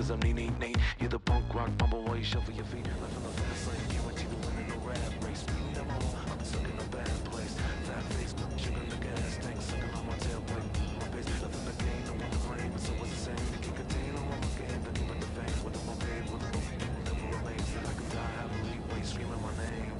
cause I'm neat. You're the punk rock bumble while you shuffle your feet. Left in the fast lane, guarantee to win in the rap race. Speeding down my road, I'm stuck in a bad place. Fat face, sugar in the gas tank, sucking on my tailplate. My pace, nothing to gain, no one to blame. It's always the same. You can't contain on my game, the deep in the vein. With my babe, with the never remains. That I can die happily, wait, screaming my name.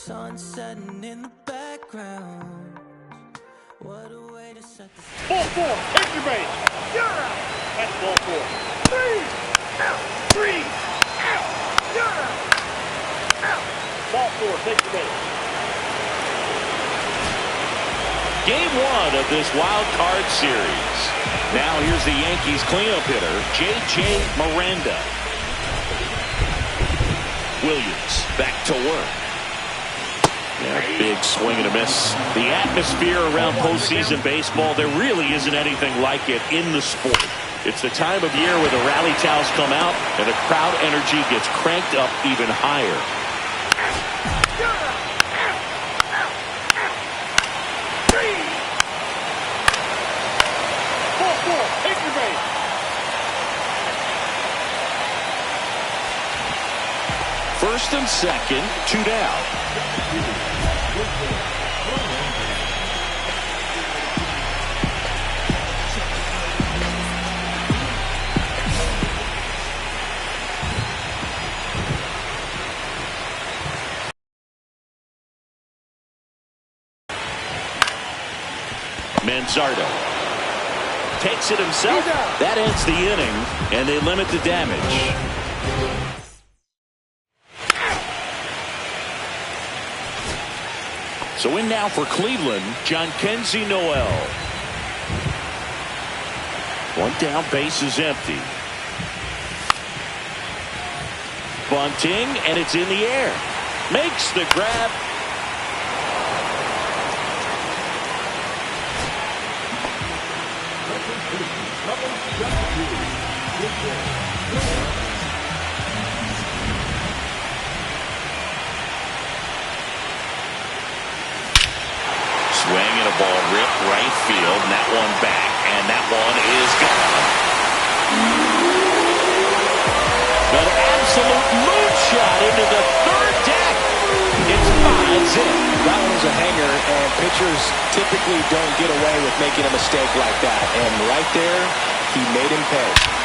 Sun setting in the background. What a way to set the ball four, take your base. You're out. That's ball four. 3 out. 3 out. You're out. Ball four, take your base. Game one of this wild card series. Now here's the Yankees cleanup hitter, J.J. Miranda. Williams back to work. Yeah, big swing and a miss. The atmosphere around postseason baseball, there really isn't anything like it in the sport. It's the time of year where the rally towels come out and the crowd energy gets cranked up even higher. Take your base. First and second, 2 down. Manzardo takes it himself. That ends the inning, and they limit the damage. So in now for Cleveland, Jhonkensy Noel. One down, base is empty. Bunting, and it's in the air. Makes the grab. Swing and a ball ripped right field, and that one back, and that one is gone. An absolute moonshot into the third deck. It's 5-zip. That one was a hanger, and pitchers typically don't get away with making a mistake like that. And right there, he made him pay.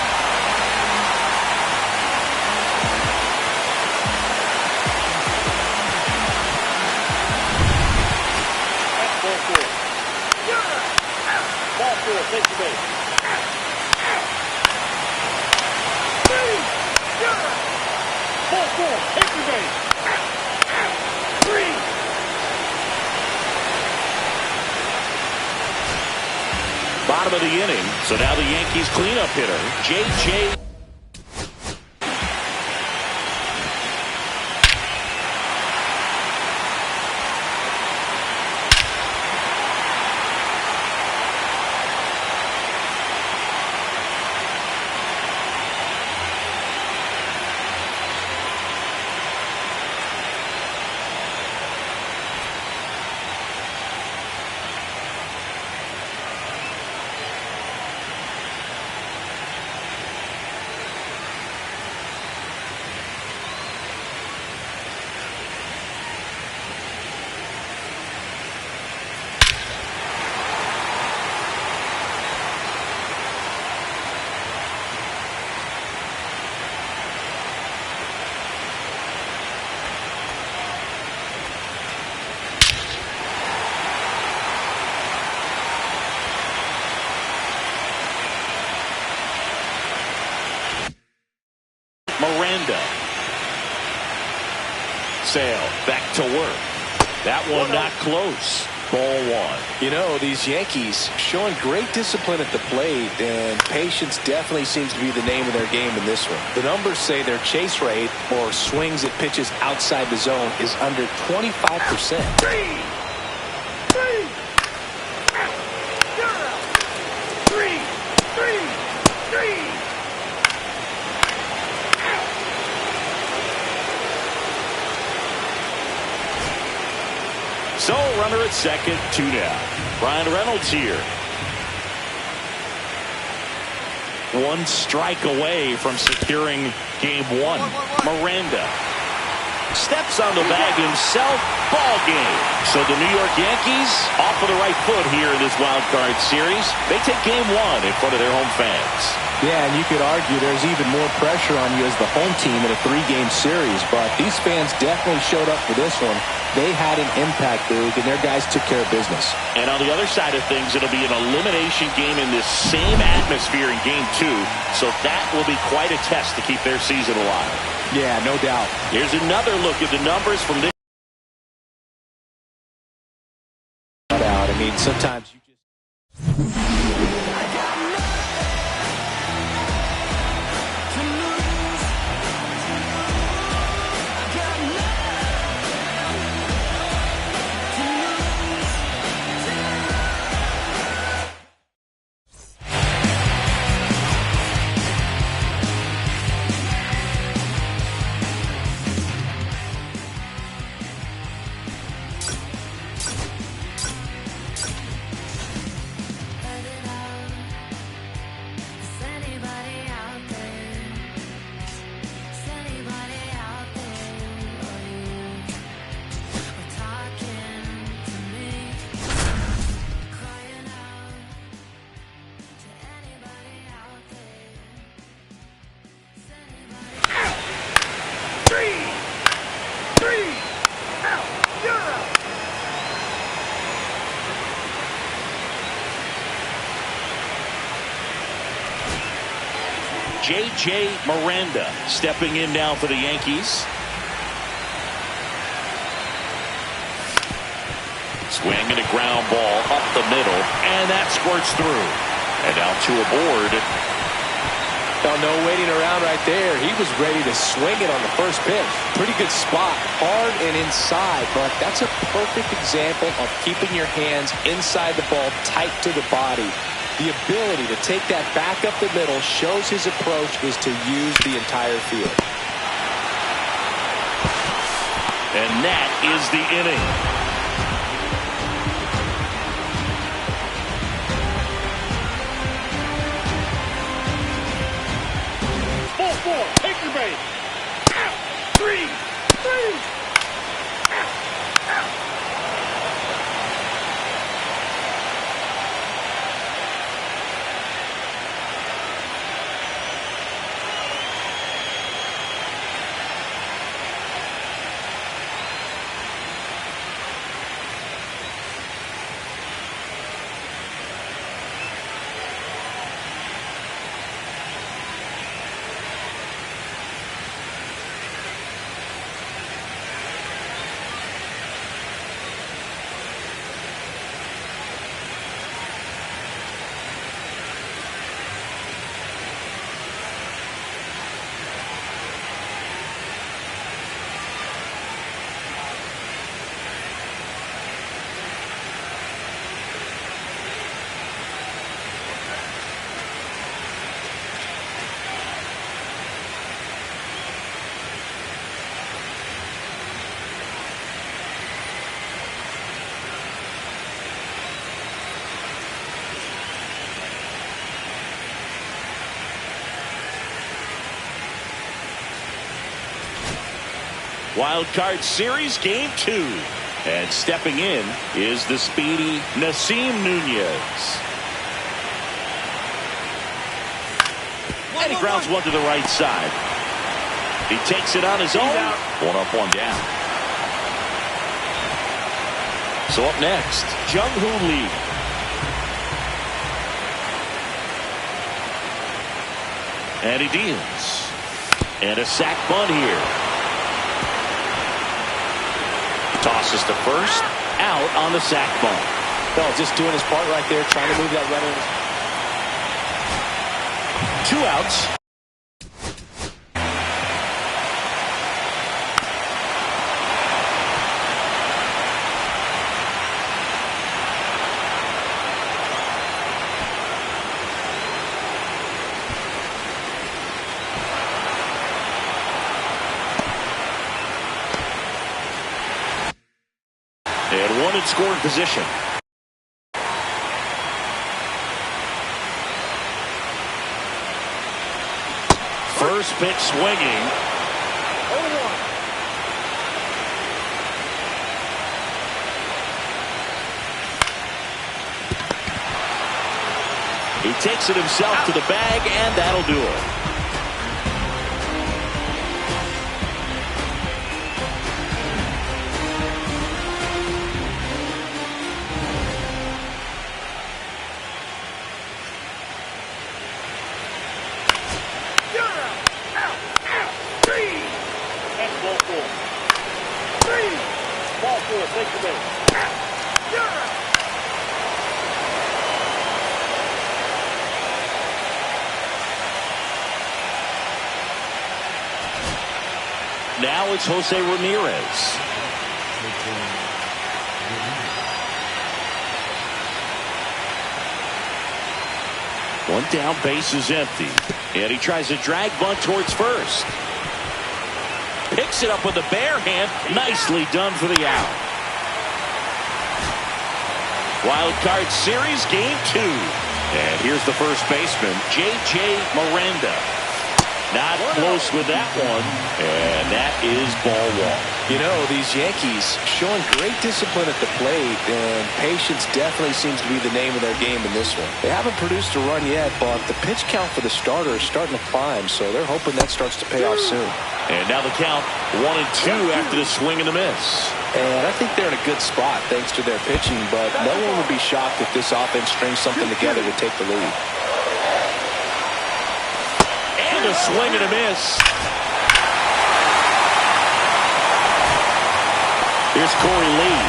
Ball four, take the base. Ball four, take the base. Bottom of the inning, so now the Yankees cleanup hitter, J.J. Miranda. Sale back to work. That one not close. Ball one. You know, these Yankees showing great discipline at the plate, and patience definitely seems to be the name of their game in this one. The numbers say their chase rate, or swings at pitches outside the zone, is under 25%. So, runner at second, 2 down. Brian Reynolds here. One strike away from securing game one. Miranda steps on the bag himself. Ball game. So the New York Yankees off of the right foot here in this wild card series. They take game one in front of their home fans. Yeah, and you could argue there's even more pressure on you as the home team in a 3-game series, but these fans definitely showed up for this one. They had an impact, Boog, and their guys took care of business. And on the other side of things, it'll be an elimination game in this same atmosphere in game two, so that will be quite a test to keep their season alive. Yeah, no doubt. Here's another look at the numbers from this. I mean, sometimes you just... J.J. Miranda stepping in now for the Yankees. Swing and a ground ball up the middle, and that squirts through. And now two aboard. Oh, no waiting around right there. He was ready to swing it on the first pitch. Pretty good spot, hard and inside, but that's a perfect example of keeping your hands inside the ball, tight to the body. The ability to take that back up the middle shows his approach is to use the entire field. And that is the inning. Ball four. Take your base. Out. Three. Out. Wild Card Series Game 2. And stepping in is the speedy Nasim Nunez. And he grounds one to the right side. He takes it on his own. One up, one down. So up next, Jung-Hoo Lee. And he deals. And a sac bunt here. Tosses to first, out on the sac bunt. Well, just doing his part right there, trying to move that runner. 2 outs. And one in scoring position. First pitch swinging. 0-1. He takes it himself to the bag, and that'll do it. Take the base. You're out. Now it's Jose Ramirez. One down, base is empty. And he tries a drag bunt towards first. Picks it up with the bare hand. Nicely done for the out. Wild Card Series Game 2. And here's the first baseman, J.J. Miranda. Not close with that one. And that is ball one. You know, these Yankees showing great discipline at the plate, and patience definitely seems to be the name of their game in this one. They haven't produced a run yet, but the pitch count for the starter is starting to climb, so they're hoping that starts to pay off soon. And now the count 1-2 after the swing and a miss. And I think they're in a good spot thanks to their pitching, but no one would be shocked if this offense strings something together to take the lead. And a swing and a miss. Here's Corey Lee.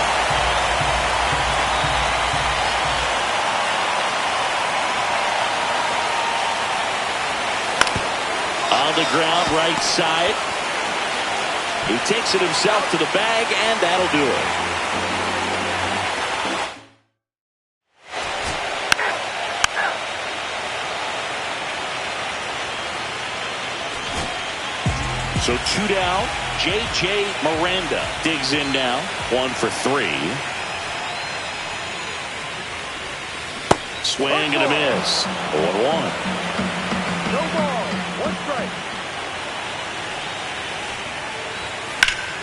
On the ground, right side. He takes it himself to the bag, and that'll do it. So 2 down. J.J. Miranda digs in now. 1 for 3. Swing and a miss. 0-1. No ball. 1 strike.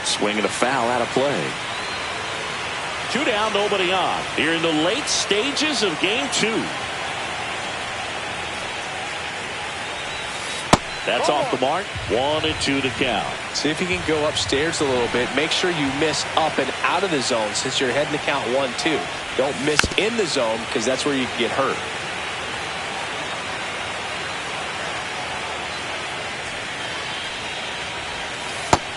Swing and a foul out of play. 2 down, nobody on. Here in the late stages of game 2. That's off the mark. 1-2 to count. See if you can go upstairs a little bit. Make sure you miss up and out of the zone since you're heading to count 1-2. Don't miss in the zone because that's where you can get hurt.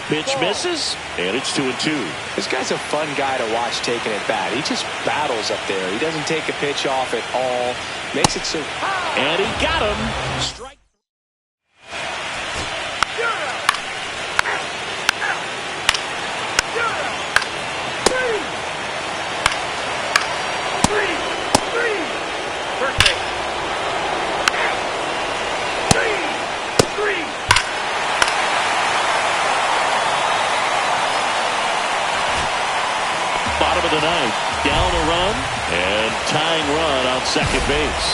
Pitch misses, and it's 2-2. This guy's a fun guy to watch taking it back. He just battles up there. He doesn't take a pitch off at all. Makes it so. And he got him. Strike. Bottom of the ninth, down a run, and tying run on second base.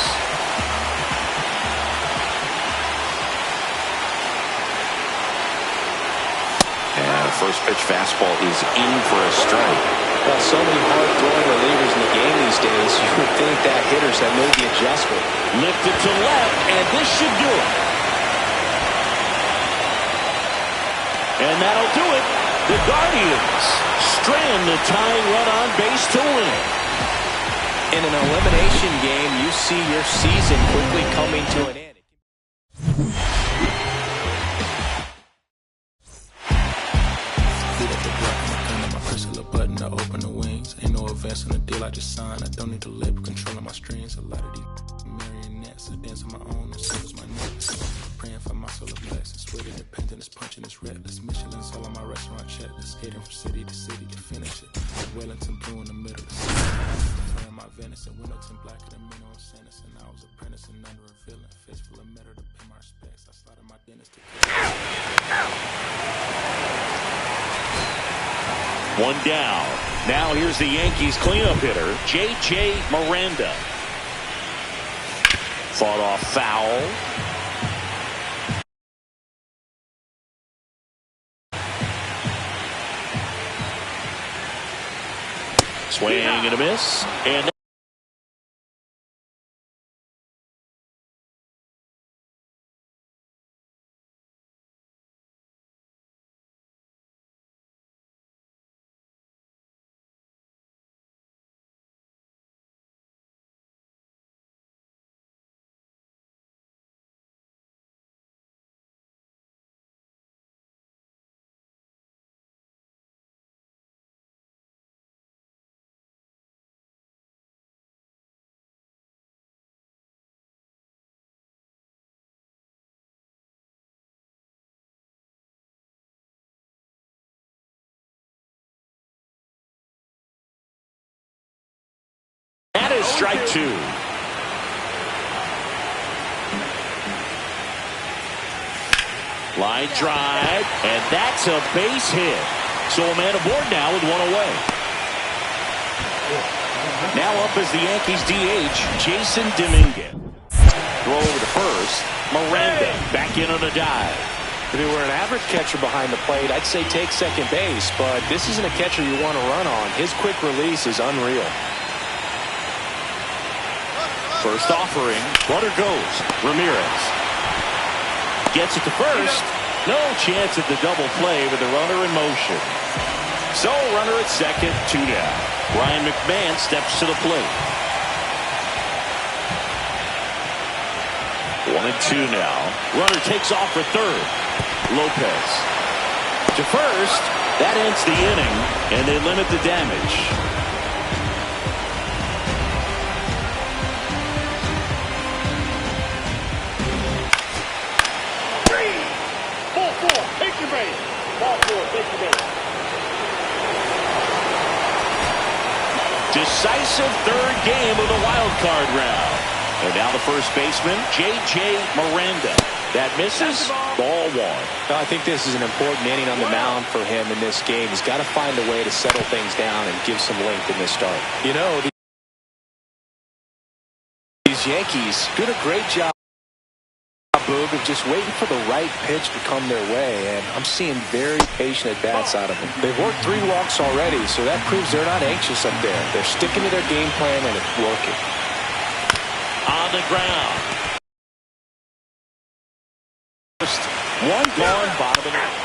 And a first pitch fastball is in for a strike. Well, so many hard throwing relievers in the game these days, you would think that hitters have made the adjustment. Lifted to left, and this should do it. And that'll do it. The Guardians strand the tying run on base to win. In an elimination game, you see your season quickly coming to an end. Beat up the block, my press a little button to open the wings. Ain't no advance on the deal I just signed. I don't need the label controlling my strings. A lot of these marionettes, I dance on my own and so is my neck. Praying for my solar plexus, with independence, punching this red. This Michelin's all on my restaurant check. Skating from city to city to finish it. Wellington blue in the middle of the city. Preferring my Venice and Wellington blacker than Mino and Sentence. And I was apprentice and under a villain. Fist full of metal to pay my respects. I slotted my dentist to 1 down. Now here's the Yankees cleanup hitter, J.J. Miranda. Fought off foul. Swing and a miss. And that is strike 2. Line drive, and that's a base hit. So a man aboard now with 1 away. Now up is the Yankees DH, Jason Dominguez. Throw over to first. Miranda back in on a dive. If you were an average catcher behind the plate, I'd say take second base, but this isn't a catcher you want to run on. His quick release is unreal. First offering, runner goes. Ramirez gets it to first. No chance at the double play with the runner in motion. So runner at second, 2 down. Ryan McMahon steps to the plate. 1-2 now. Runner takes off for third. Lopez to first. That ends the inning, and they limit the damage. 4. Take your base. Ball 4. Take your base. Decisive third game of the wild card round. And now the first baseman, J.J. Miranda. That misses. Ball one. I think this is an important inning on the mound for him in this game. He's got to find a way to settle things down and give some length in this start. You know, these Yankees did a great job, Boog, of just waiting for the right pitch to come their way, and I'm seeing very patient at-bats out of them. They've worked 3 walks already, so that proves they're not anxious up there. They're sticking to their game plan, and it's working. On the ground. First, one gone, bottom of the ninth.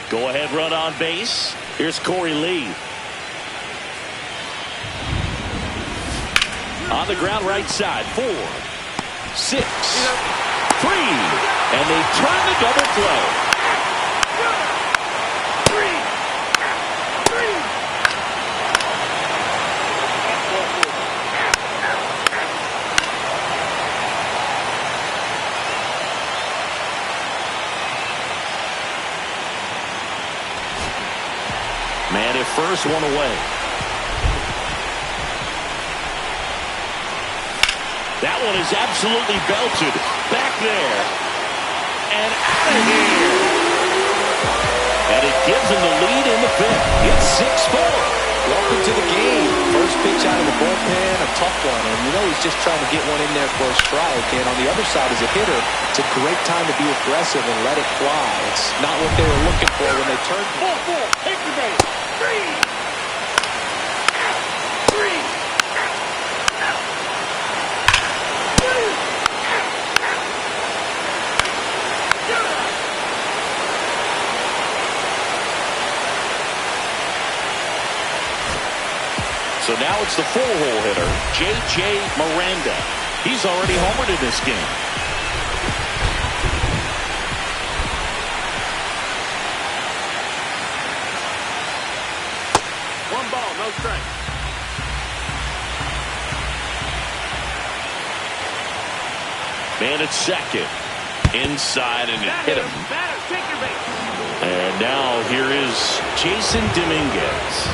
Go ahead run on base. Here's Corey Lee. On the ground right side. 4, 6, 3. And they turn the double play. Man at first, one away. That one is absolutely belted. Back there. And out of here. And it gives him the lead in the 5th. It's 6-4. Welcome to the game. First pitch out of the bullpen, a tough one. And you know he's just trying to get one in there for a strike. And on the other side, as a hitter, it's a great time to be aggressive and let it fly. It's not what they were looking for when they turned. 4-4. Take your base. 3. 3. So now it's the 4-hole hitter, J.J. Miranda. He's already homered in this game. One ball, no strike. Man at second. Inside, and it hit him. Batter, take your base. And now here is Jason Dominguez.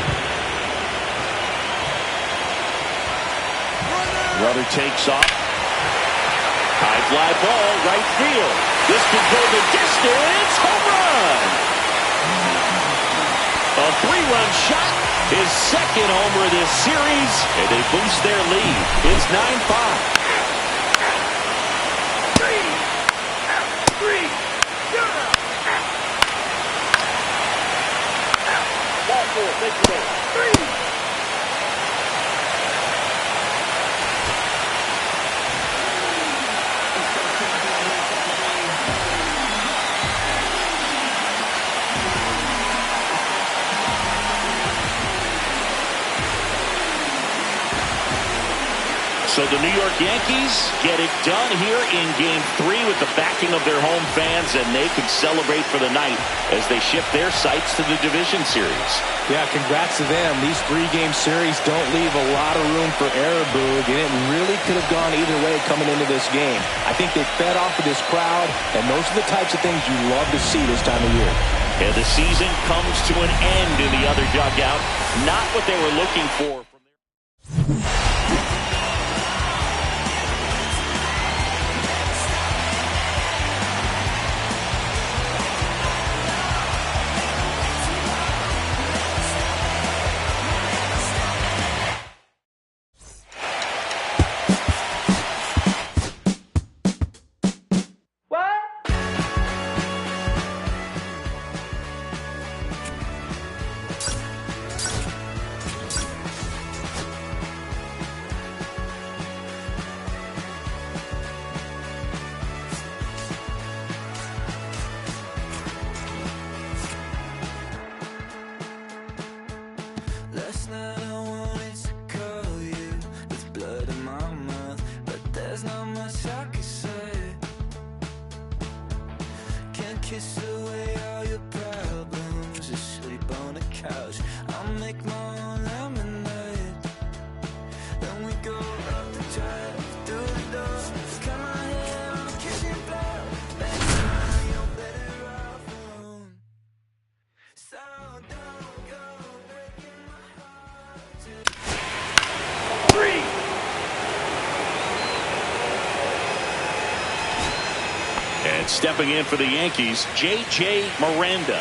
Runner takes off. High fly ball, right field. This could go the distance. Home run! A 3-run shot. His second homer of this series. And they boost their lead. It's 9-5. 3. Ball 4, take your base. 3. So the New York Yankees get it done here in Game 3 with the backing of their home fans, and they can celebrate for the night as they shift their sights to the division series. Yeah, congrats to them. These 3-game series don't leave a lot of room for error, Boog, and it really could have gone either way coming into this game. I think they fed off of this crowd, and those are the types of things you love to see this time of year. And the season comes to an end in the other dugout. Not what they were looking for from their... And stepping in for the Yankees, J.J. Miranda.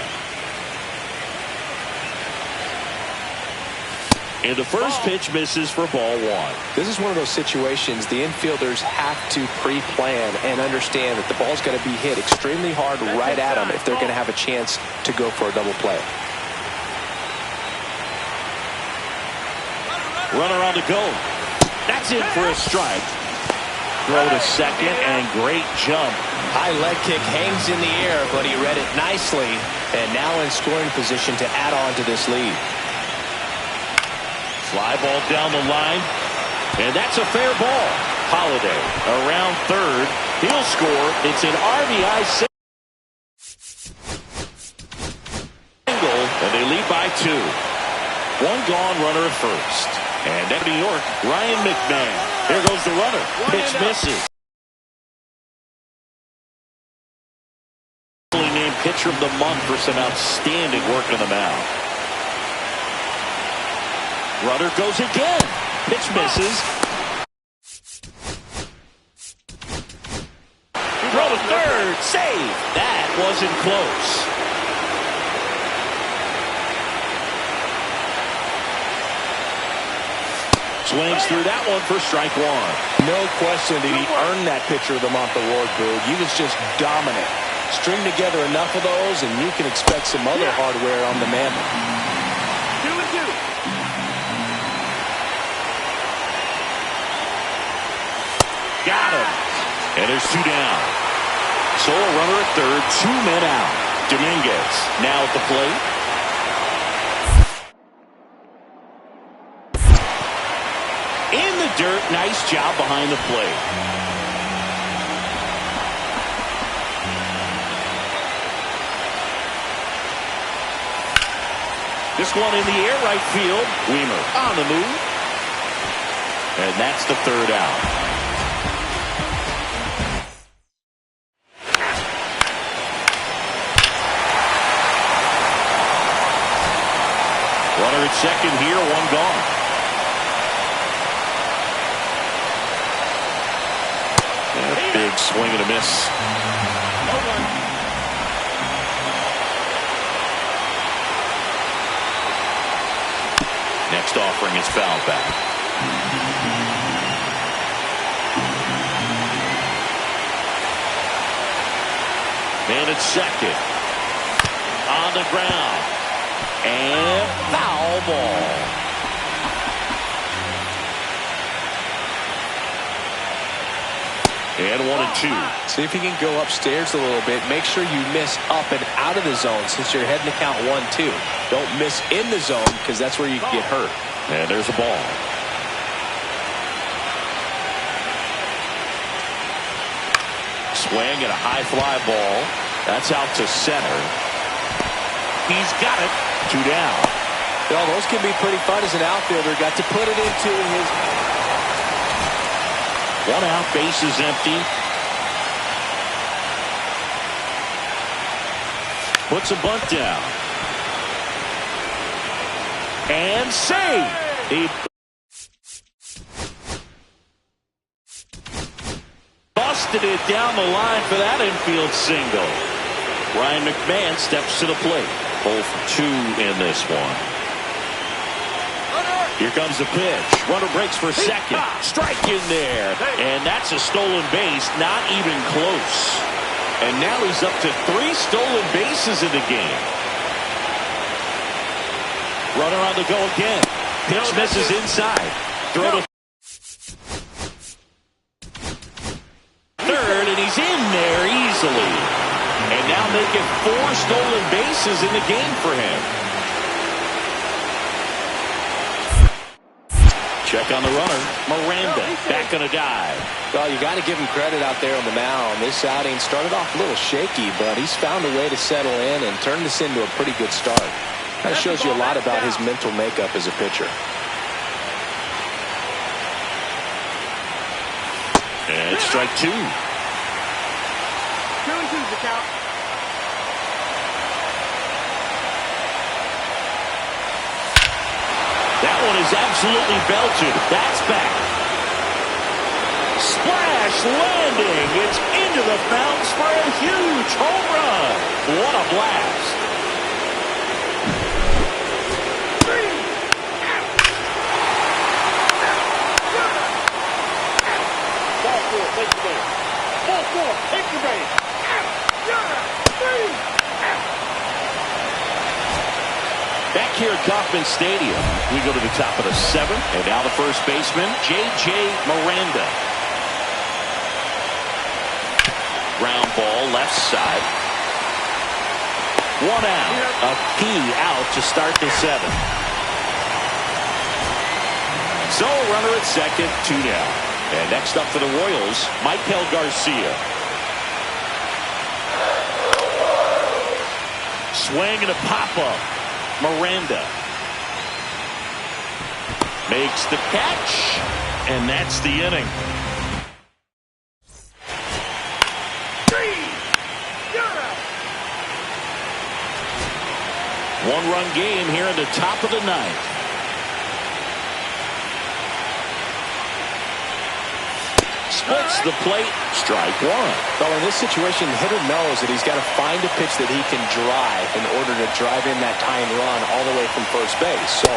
And the first pitch misses for ball one. This is one of those situations the infielders have to pre-plan and understand that the ball's got to be hit extremely hard right at them if they're going to have a chance to go for a double play. Runner on the go. That's in for a strike. Throw to second and great jump. High leg kick hangs in the air, but he read it nicely and now in scoring position to add on to this lead. Fly ball down the line, and that's a fair ball. Holiday around third. He'll score. It's an RBI single, and they lead by 2. One gone, runner at first. And at New York, Ryan McMahon. There goes the runner. Pitch misses. Named pitcher of the month for some outstanding work on the mound. Runner goes again. Pitch misses. Throw to third. Save. That wasn't close. Swings through that one for strike one. No question did he earn that pitcher of the month award, Boog. He was just dominant. String together enough of those, and you can expect some other hardware on the mantle. 2-2. Got him. And there's 2 down. So a runner at third, 2 men out. Dominguez now at the plate. In the dirt, nice job behind the plate. This one in the air, right field. Weimer on the move. And that's the 3rd out. Runner at second here, 1 gone. And a big swing and a miss. Next offering is fouled back. And at second. On the ground. And foul ball. And 1-2. See if you can go upstairs a little bit. Make sure you miss up and out of the zone since you're heading to count 1-2. Don't miss in the zone because that's where you can get hurt. And there's a ball. Swing at a high fly ball. That's out to center. He's got it. 2 down. You know, those can be pretty fun as an outfielder. Got to put it into his... 1 out, base is empty. Puts a bunt down. And save. He busted it down the line for that infield single. Ryan McMahon steps to the plate. 0 for 2 in this one. Here comes the pitch. Runner breaks for second. Strike in there. And that's a stolen base. Not even close. And now he's up to 3 stolen bases in the game. Runner on the go again. Pitch misses inside. Throw to third, and he's in there easily. And now making 4 stolen bases in the game for him. Check on the runner. Miranda back on a dive. Well, you got to give him credit out there on the mound. This outing started off a little shaky, but he's found a way to settle in and turn this into a pretty good start. That shows you a lot about his mental makeup as a pitcher. And strike 2. 2-2 the count. That one is absolutely belted. That's back. Splash landing. It's in into the bounce for a huge home run. What a blast. Ball four, take the base. Ball four, take the base. Out. You're out. 3 out. Back here at Kauffman Stadium, we go to the top of the 7th, and now the first baseman, J.J. Miranda. Ground ball, left side. 1 out. A key out to start the 7th. So a runner at second, 2 down. And next up for the Royals, Michael Garcia. Swing and a pop-up. Miranda makes the catch, and that's the inning. 3. You're out. 1-run game here in the top of the 9th. Splits the plate, strike 1. Well, in this situation, the hitter knows that he's got to find a pitch that he can drive in order to drive in that tying run all the way from first base. So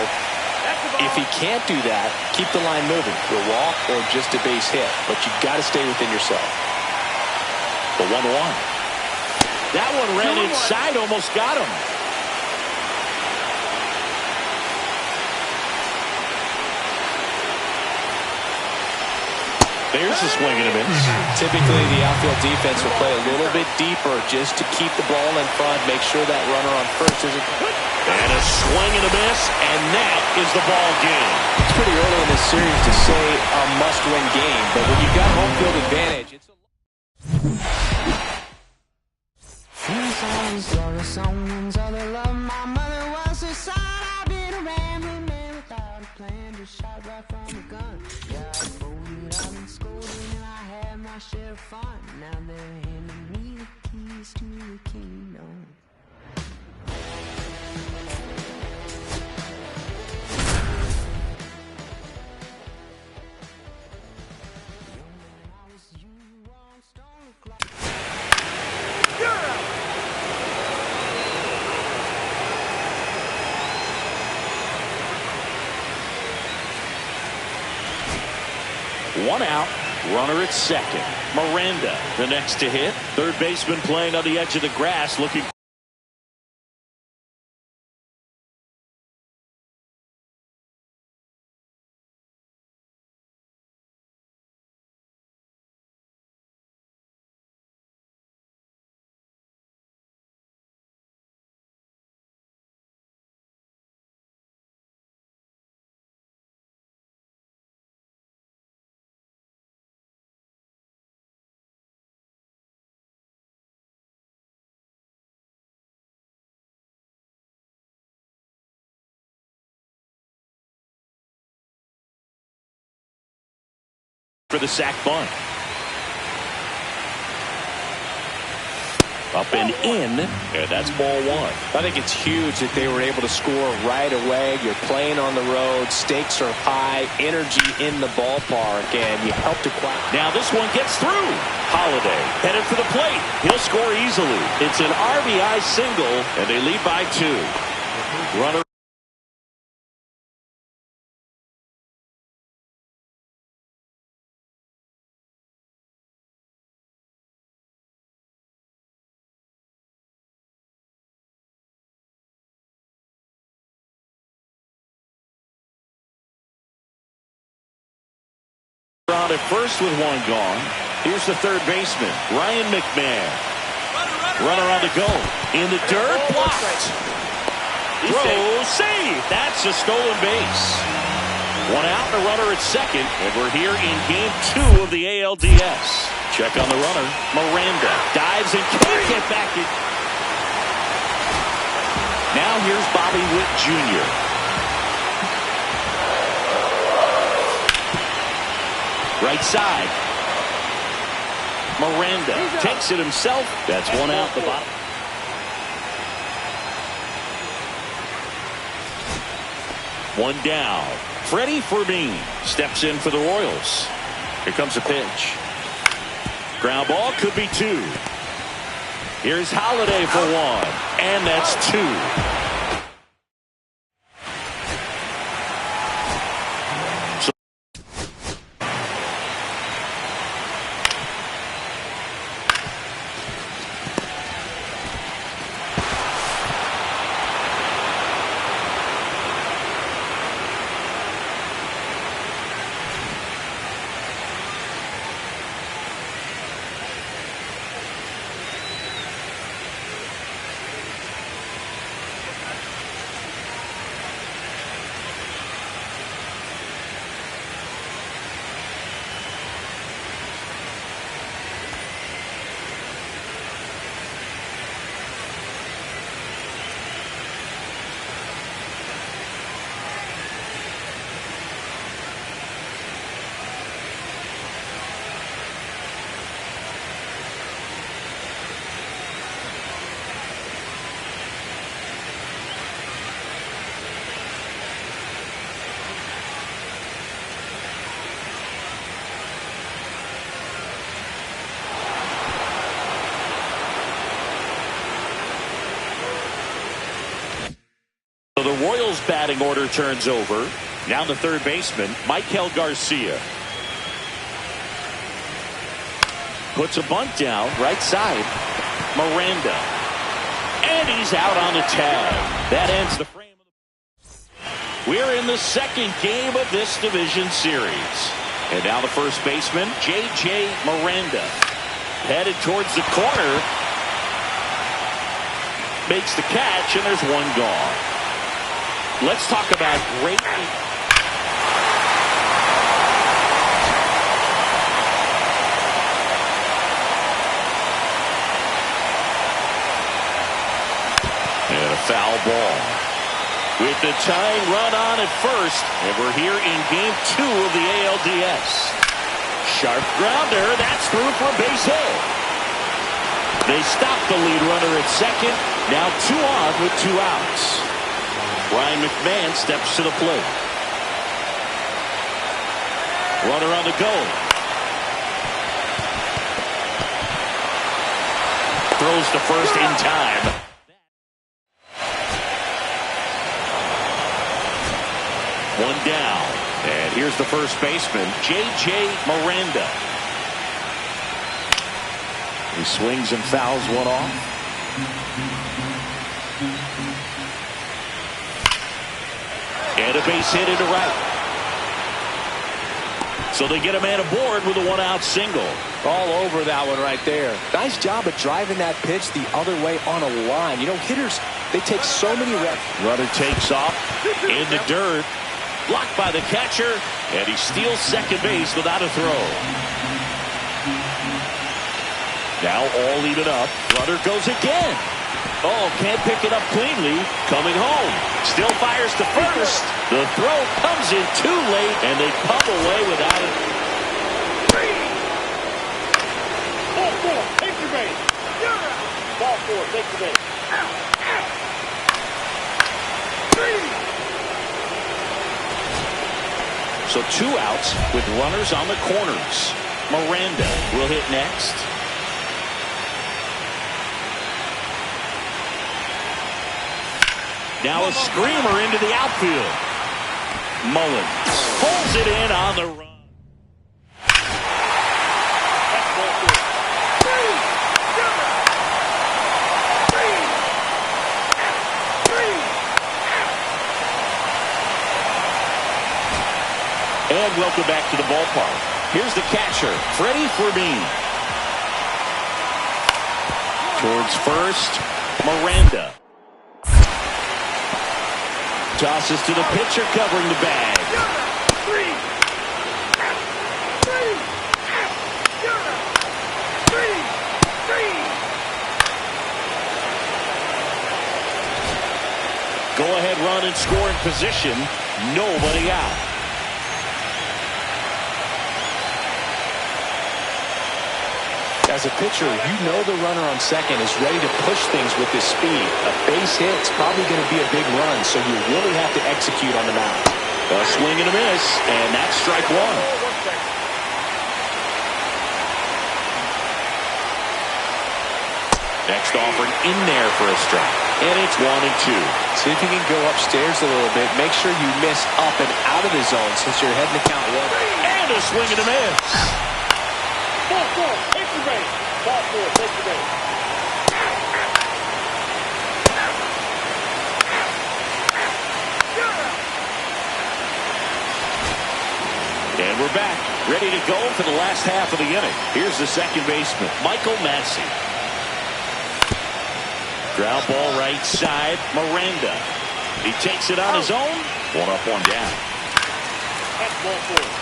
if he can't do that, keep the line moving. A walk or just a base hit. But you've got to stay within yourself. The 1-1. That one ran inside, almost got him. There's a swing and a miss. Typically, the outfield defense will play a little bit deeper just to keep the ball in front, make sure that runner on first isn't. And a swing and a miss, and that is the ball game. It's pretty early in this series to say a must-win game, but when you've got home field advantage, it's a... Songs all the love my mother was a son. I've been a rambling man without a plan, just shot right from the gun. Yeah, I folded, I've been scolding, and I had my share of fun. Now they're handing me the keys to the kingdom. You're out. 1 out, runner at second. Miranda, the next to hit. Third baseman playing on the edge of the grass, looking. For the sac bunt. Up and in, and that's ball 1. I think it's huge that they were able to score right away. You're playing on the road, stakes are high, energy in the ballpark, and you help to quiet. Now this one gets through. Holiday headed for the plate. He'll score easily. It's an RBI single, and they lead by 2. Runner. On at first with 1 gone. Here's the third baseman, Ryan McMahon. Runner on the go. In the dirt, blocked. Throw, save. That's a stolen base. 1 out and a runner at second. And we're here in game 2 of the ALDS. Check on the runner. Miranda dives and can't get back in. Now here's Bobby Witt Jr. Right side. Miranda takes it himself. That's 1 out the bottom. One down. Freddie Fermin steps in for the Royals. Here comes a pitch. Ground ball could be 2. Here's Holiday for 1, and that's 2. The Royals batting order turns over. Now the third baseman, Michael Garcia. Puts a bunt down, right side. Miranda. And he's out on the tag. That ends the frame. We're in the second game of this division series. And now the first baseman, J.J. Miranda. Headed towards the corner. Makes the catch, and there's one gone. Let's talk about great. And a foul ball. With the tying run on at first, and we're here in game 2 of the ALDS. Sharp grounder, that's through for a base hit. They stop the lead runner at second. Now 2 on with 2 outs. Ryan McMahon steps to the plate. Runner on the go. Throws to first in time. One down. And here's the first baseman, J.J. Miranda. He swings and fouls one off. And a base hit into right. So they get a man aboard with a 1-out single. All over that one right there. Nice job of driving that pitch the other way on a line. You know, hitters, they take so many reps. Runner takes off in the dirt. Blocked by the catcher. And he steals second base without a throw. Now all even up. Runner goes again. Oh, can't pick it up cleanly. Coming home. Still fires to first. The throw comes in too late, and they pump away without it. Ball 4, take your base. You're out. Ball 4, take your base. Out, out. 3. So 2 outs with runners on the corners. Miranda will hit next. Now a screamer into the outfield. Mullins pulls it in on the run. That's ball 4. 3. You're out. 3. And welcome back to the ballpark. Here's the catcher, Freddie Fermin. Towards first, Miranda. Tosses to the pitcher covering the bag. 3. 3. Go ahead run and score in position. Nobody out. As a pitcher, you know the runner on second is ready to push things with his speed. A base hit's probably going to be a big run, so you really have to execute on the mound. A swing and a miss, and that's strike 1. Next offering in there for a strike. And it's 1-2. See if you can go upstairs a little bit. Make sure you miss up and out of the zone since you're heading to count 1. And a swing and a miss. Ball 4, take the base. Ball 4, take the base. And we're back, ready to go for the last half of the inning. Here's the second baseman, Michael Massey. Ground ball right side, Miranda. He takes it on his own. 1 up, 1 down. That's ball 4.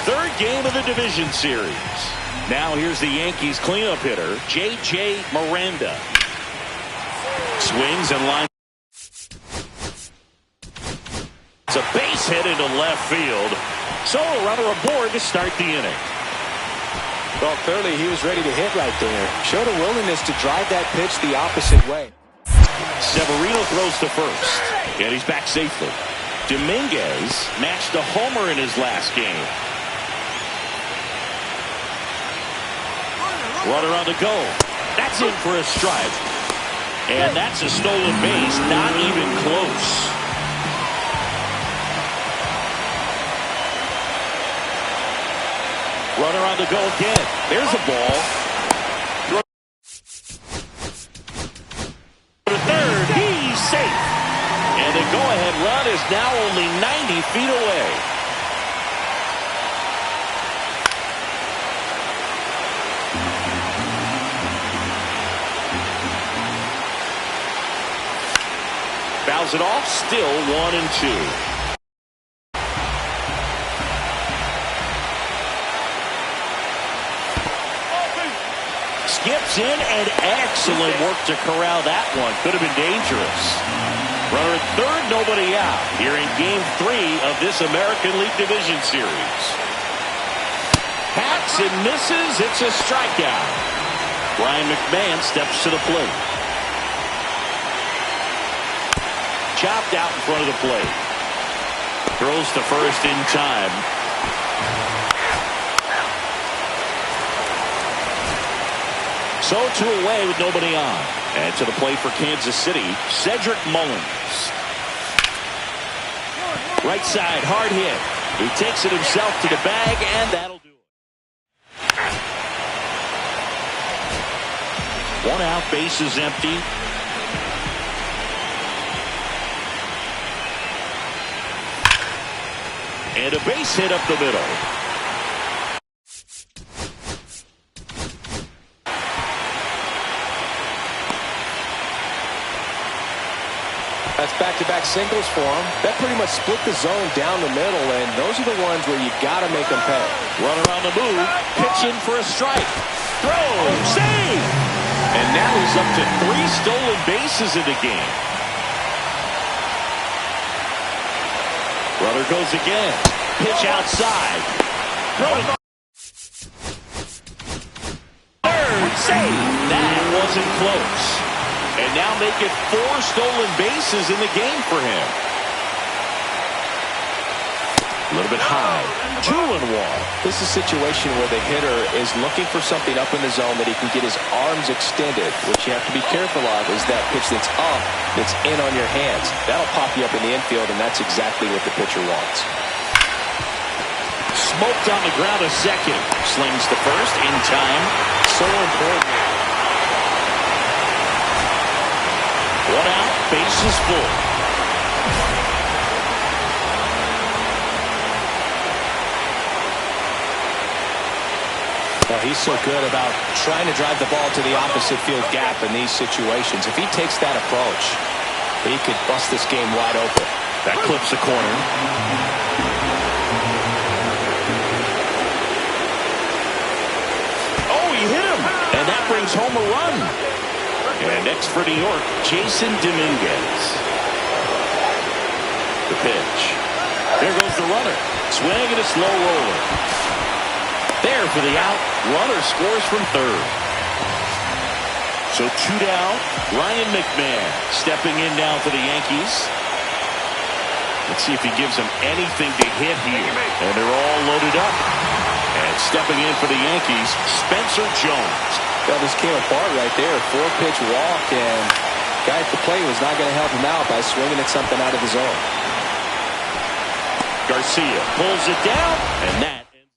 Third game of the division series. Now here's the Yankees cleanup hitter, J.J. Miranda. Swings and lines. It's a base hit into left field. So a runner aboard to start the inning. Well, clearly he was ready to hit right there. Showed a willingness to drive that pitch the opposite way. Severino throws to first. And he's back safely. Dominguez matched a homer in his last game. Runner on the go. That's in for a strike. And that's a stolen base. Not even close. Runner on the go again. There's a ball. Throw to third. He's safe. And the go-ahead run is now only 90 feet away. Fouls it off, still 1-2. Skips in, and excellent work to corral that one. Could have been dangerous. Runner at third, nobody out. Here in Game 3 of this American League Division Series. Hacks and misses. It's a strikeout. Brian McMahon steps to the plate. Chopped out in front of the plate. Throws to first in time. So 2 away with nobody on. And to the plate for Kansas City, Cedric Mullins. Right side, hard hit. He takes it himself to the bag, and that'll do it. 1 out, base is empty. And a base hit up the middle. That's back-to-back singles for him. That pretty much split the zone down the middle, and those are the ones where you got to make them pay. Runner on the move, pitching for a strike. Throw, save! And now he's up to 3 stolen bases in the game. Runner goes again. Pitch outside. Throw to third. Save. That wasn't close. And now make it 4 stolen bases in the game for him. A little bit high. 2-1. This is a situation where the hitter is looking for something up in the zone that he can get his arms extended. What you have to be careful of is that pitch that's up, that's in on your hands. That'll pop you up in the infield, and that's exactly what the pitcher wants. Smoked on the ground a second. Slings to first in time. So important. 1 out, base is full. Well, he's so good about trying to drive the ball to the opposite field gap in these situations. If he takes that approach, he could bust this game wide open. That clips the corner. brings home a run. And next for New York, Jason Dominguez. The pitch. There goes the runner. Swing and a slow roller. There for the out. Runner scores from third. So 2 down. Ryan McMahon stepping in now for the Yankees. Let's see if he gives them anything to hit here. And they're all loaded up. And stepping in for the Yankees, Spencer Jones. Well, this came apart right there. 4-pitch walk, and guy at the plate was not going to help him out by swinging at something out of his own. Garcia pulls it down, and that ends.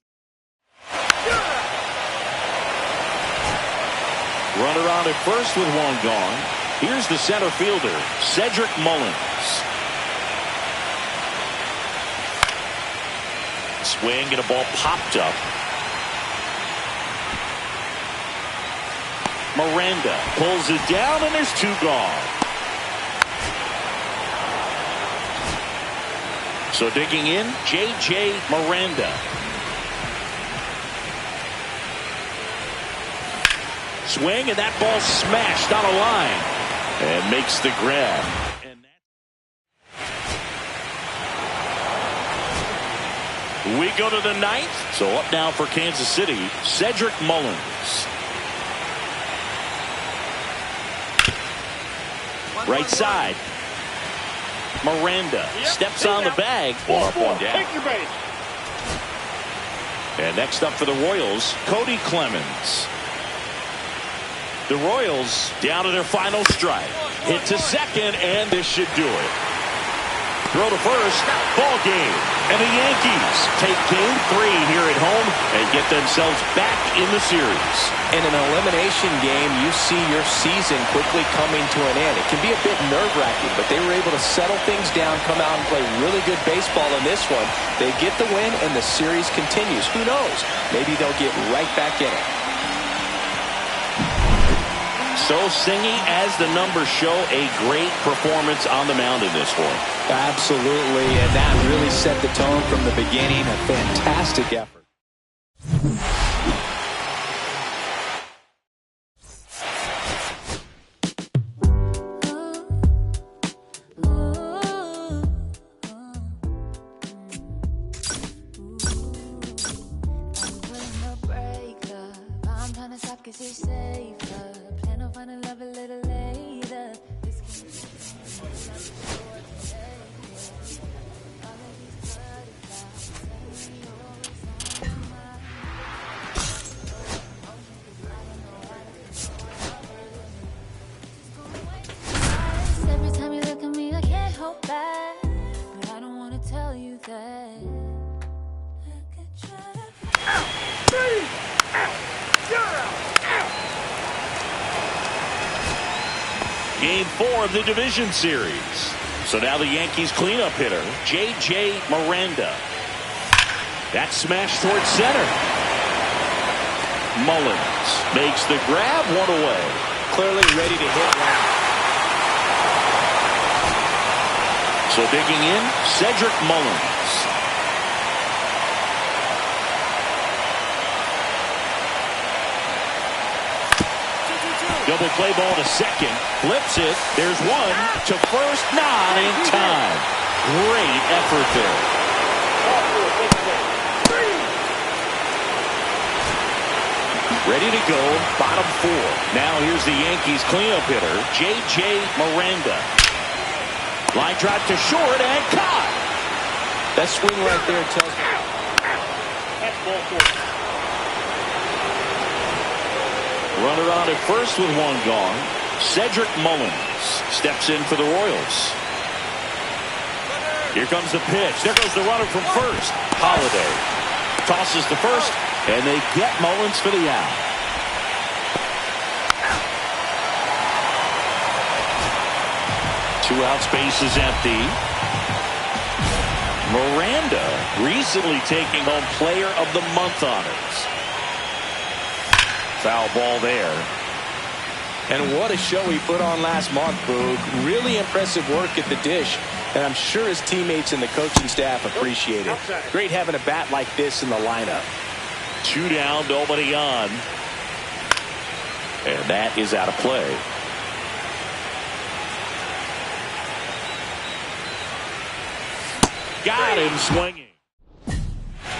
Runner on at first with one gone. Here's the center fielder, Cedric Mullins. Swing and a ball popped up. Miranda pulls it down, and there's 2 gone. So digging in, J.J. Miranda. Swing, and that ball smashed on a line. And makes the grab. We go to the 9th. So up now for Kansas City, Cedric Mullins. Right side. Miranda steps on the bag. One up, one down. Take your base. And next up for the Royals, Cody Clemens. The Royals down to their final strike. Hit to second, and this should do it. Throw to first, ball game. And the Yankees take game 3 here at home and get themselves back in the series. In an elimination game, you see your season quickly coming to an end. It can be a bit nerve-wracking, but they were able to settle things down, come out and play really good baseball in this one. They get the win, and the series continues. Who knows? Maybe they'll get right back in it. So singing as the numbers show, a great performance on the mound in this one. Absolutely, and that really set the tone from the beginning. A fantastic effort. Game 4 of the division series. So now the Yankees cleanup hitter, J.J. Miranda. That smash towards center. Mullins makes the grab, one away. Clearly ready to hit now. So digging in, Cedric Mullins. Double play ball to second. Flips it. There's one to first. Not in time. Great effort there. Ready to go. Bottom 4. Now here's the Yankees cleanup hitter, J.J. Miranda. Line drive to short and caught. That swing right there tells me. That's ball 4. Runner on at first with one gone. Cedric Mullins steps in for the Royals. Here comes the pitch. There goes the runner from first. Holiday tosses to first, and they get Mullins for the out. Two outs, base is empty. Miranda recently taking home Player of the Month honors. Foul ball there. And what a show he put on last month, Boog. Really impressive work at the dish, and I'm sure his teammates and the coaching staff appreciate it. Great having a bat like this in the lineup. 2 down, nobody on. And that is out of play. Got him swinging.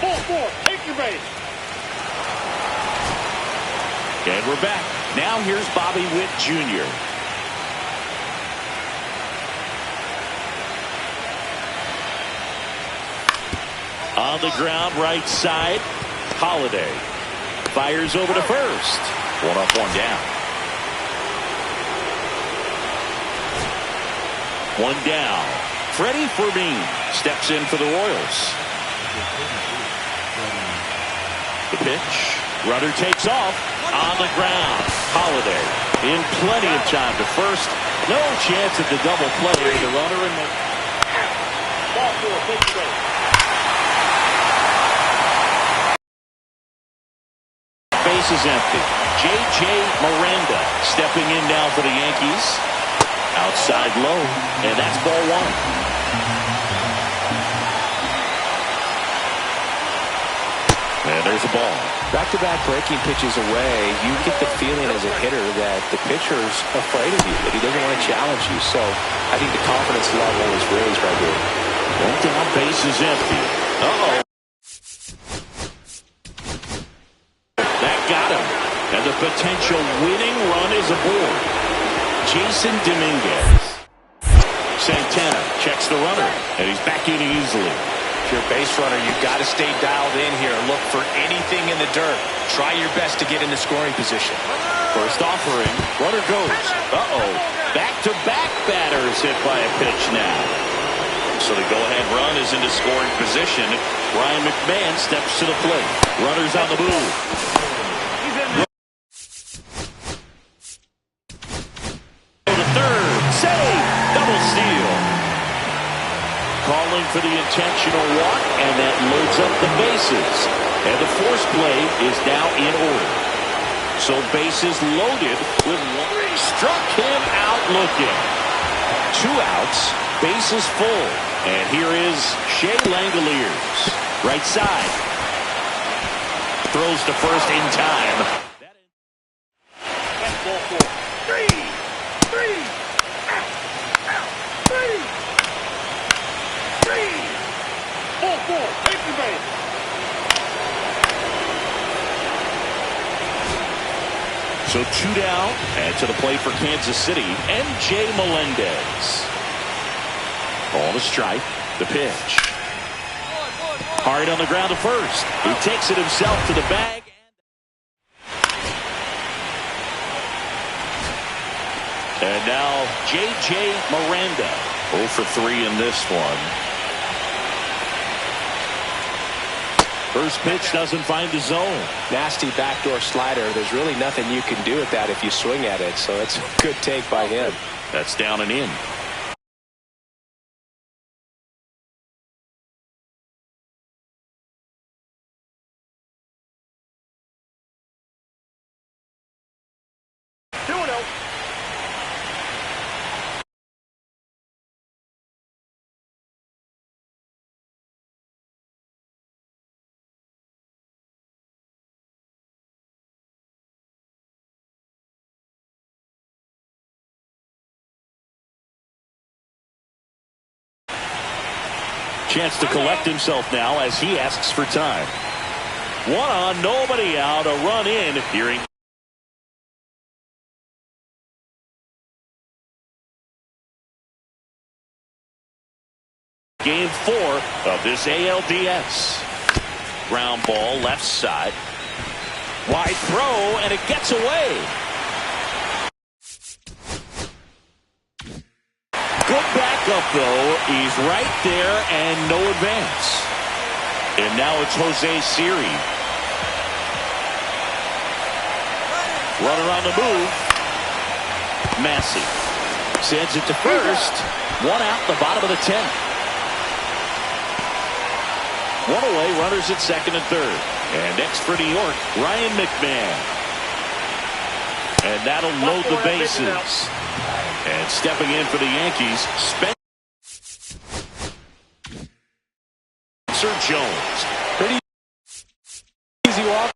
Ball four, take your base. And we're back. Now here's Bobby Witt Jr. On the ground, right side. Holiday fires over to first. One up, one down. One down. Freddie Fermin steps in for the Royals. The pitch. Runner takes off. On the ground. Holiday in plenty of time to first. No chance at the double play. The runner in the Ball four, take your base. base is empty. J.J. Miranda stepping in now for the Yankees. Outside low, and that's ball one. And there's a ball. Back-to-back breaking pitches away, you get the feeling as a hitter that the pitcher's afraid of you, that he doesn't want to challenge you. So I think the confidence level is raised right here. One down, base is empty. Uh-oh. That got him. And the potential winning run is aboard. Jason Dominguez. Santana checks the runner, and he's back in easily. If you're a base runner, you've got to stay dialed in here. Look for anything in the dirt. Try your best to get in the scoring position. First offering, runner goes. Uh-oh. Back-to-back batters hit by a pitch now. So the go-ahead run is into scoring position. Ryan McMahon steps to the plate. Runners on the move. The third. Save. Double steal. Calling for the intentional walk, and that loads up the bases. And the force play is now in order. So bases loaded with one. Struck him out looking. 2 outs, bases full. And here is Shea Langoliers. Right side. Throws to first in time. That's ball four. Three. Ball four, take your base. So 2 down, and to the plate for Kansas City, MJ Melendez. Ball to strike, the pitch. Hard on the ground to first. He takes it himself to the bag. And now J.J. Miranda. 0 for 3 in this one. First pitch doesn't find the zone. Nasty backdoor slider. There's really nothing you can do with that if you swing at it. So it's a good take by him. That's down and in. Chance to collect himself now as he asks for time. 1 on, nobody out, a run in. Hearing Game 4 of this ALDS. Ground ball left side. Wide throw, and it gets away. Good backup, though. He's right there and no advance. And now it's Jose Siri. Runner on the move. Massey sends it to first. 1 out, the bottom of the 10th. 1 away, runners at second and third. And next for New York, Ryan McMahon. And that'll load the bases. And stepping in for the Yankees, Spencer Jones. Pretty easy walk.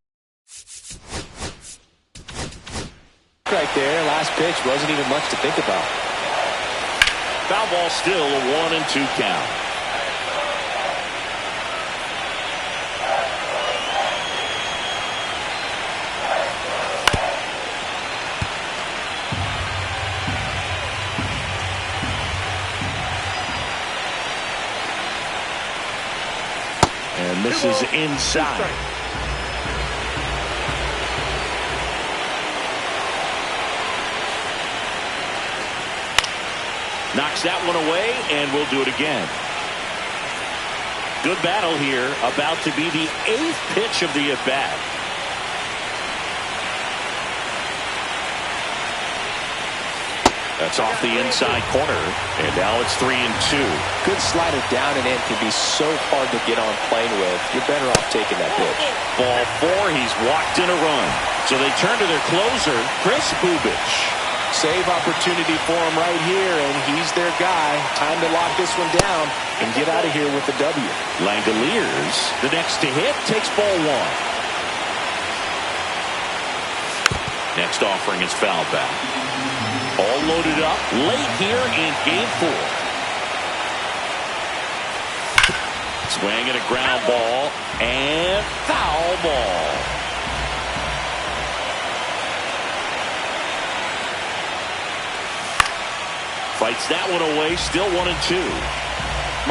there. Last pitch wasn't even much to think about. Foul ball, still a 1-2 count. And this is inside. Knocks that one away, and we'll do it again. Good battle here, about to be the 8th pitch of the at-bat. That's off the inside corner, and now it's 3-2. Good slider down and in can be so hard to get on plane with. You're better off taking that pitch. Ball 4, he's walked in a run. So they turn to their closer, Kris Bubic. Save opportunity for him right here, and he's their guy. Time to lock this one down and get out of here with the W. Langoliers, the next to hit, takes ball 1. Next offering is fouled back. All loaded up late here in game 4. Swing and a ground ball, and foul ball. Fights that one away, still 1-2.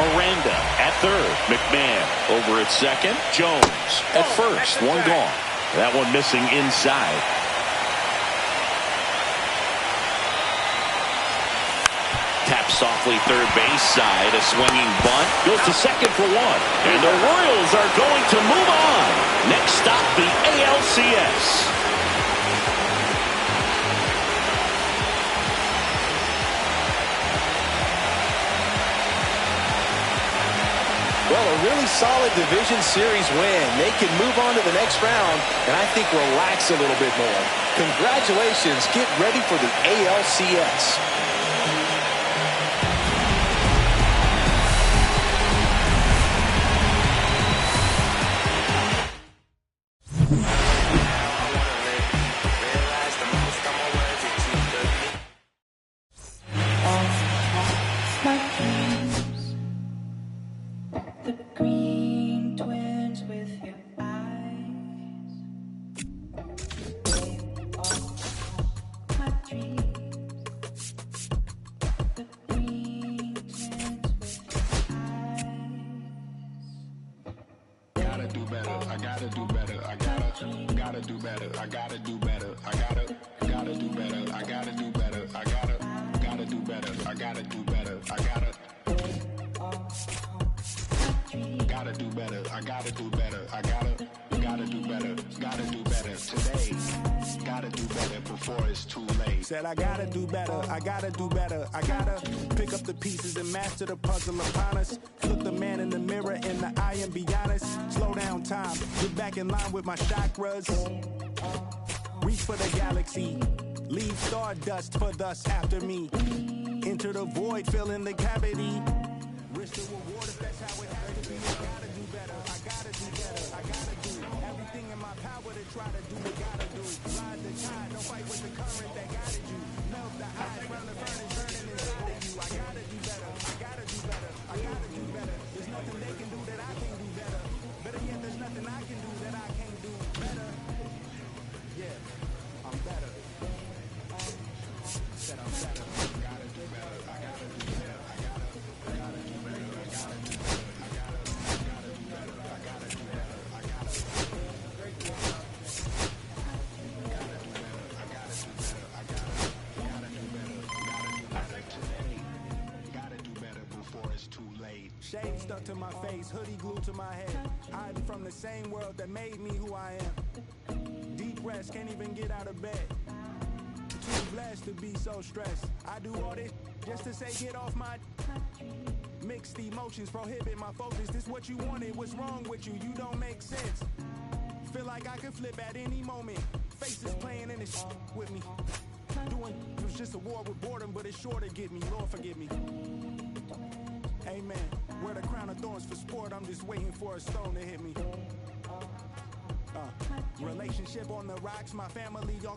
Miranda at third. McMahon over at second. Jones at first. One gone. That one missing inside. Tap softly third base side. A swinging bunt. Goes to second for 1. And the Royals are going to move on. Next stop, the ALCS. Well, a really solid division series win. They can move on to the next round and I think relax a little bit more. Congratulations. Get ready for the ALCS. Said I gotta do better, I gotta do better, I gotta pick up the pieces and master the puzzle upon us. Look the man in the mirror in the eye and be honest. Slow down time, get back in line with my chakras. Reach for the galaxy, leave stardust for thus after me. Enter the void, fill in the cavity. Risk the reward if that's how it has to be. I gotta do better, I gotta do better, I gotta do everything in my power to try to do what gotta do. Ride the tide, don't fight with the current that guided you. Melt the ice round the furnace burning inside of you. I gotta do better, I gotta do better, I gotta do better. There's nothing they can do that I can't do better. Better yet, there's nothing I can do that I can't do better. Yeah, I'm better. Said I'm better. I gotta do better, I gotta do better, I gotta do better, I gotta do better, I gotta do better, I gotta do better, I gotta shade stuck to my face, hoodie glued to my head. Hiding from the same world that made me who I am. Deep rest, can't even get out of bed. Too blessed to be so stressed. I do all this just to say get off my... Mixed emotions prohibit my focus. This what you wanted, what's wrong with you? You don't make sense. Feel like I could flip at any moment. Faces playing in this with me. Doing it was just a war with boredom, but it's sure to get me. Lord forgive me. Amen. Wear the crown of thorns for sport. I'm just waiting for a stone to hit me. Relationship on the rocks. My family all